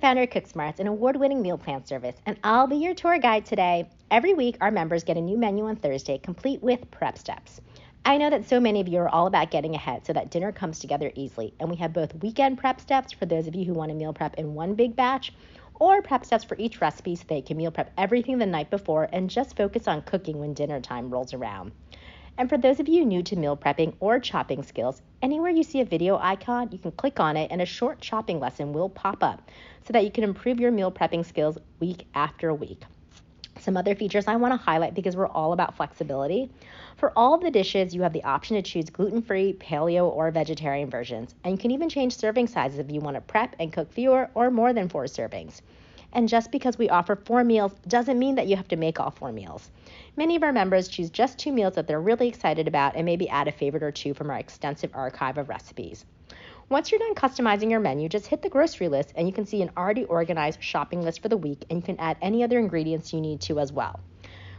founder of CookSmarts, an award-winning meal plan service, and I'll be your tour guide today. Every week, our members get a new menu on Thursday, complete with prep steps. I know that so many of you are all about getting ahead so that dinner comes together easily, and we have both weekend prep steps for those of you who want to meal prep in one big batch, or prep steps for each recipe so that you can meal prep everything the night before and just focus on cooking when dinner time rolls around. And for those of you new to meal prepping or chopping skills, anywhere you see a video icon, you can click on it and a short chopping lesson will pop up so that you can improve your meal prepping skills week after week. Some other features I want to highlight because we're all about flexibility. For all of the dishes, you have the option to choose gluten-free, paleo, or vegetarian versions. And you can even change serving sizes if you want to prep and cook fewer or more than 4 servings. And just because we offer 4 meals doesn't mean that you have to make all 4 meals. Many of our members choose just 2 meals that they're really excited about and maybe add a favorite or 2 from our extensive archive of recipes. Once you're done customizing your menu, just hit the grocery list and you can see an already organized shopping list for the week, and you can add any other ingredients you need to as well.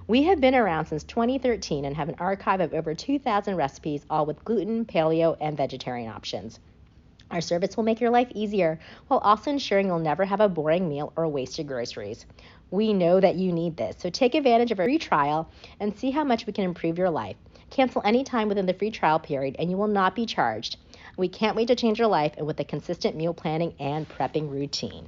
We have been around since 2013 and have an archive of over 2,000 recipes, all with gluten, paleo, and vegetarian options. Our service will make your life easier while also ensuring you'll never have a boring meal or wasted groceries. We know that you need this, so take advantage of our free trial and see how much we can improve your life. Cancel any time within the free trial period and you will not be charged. We can't wait to change your life and with a consistent meal planning and prepping routine.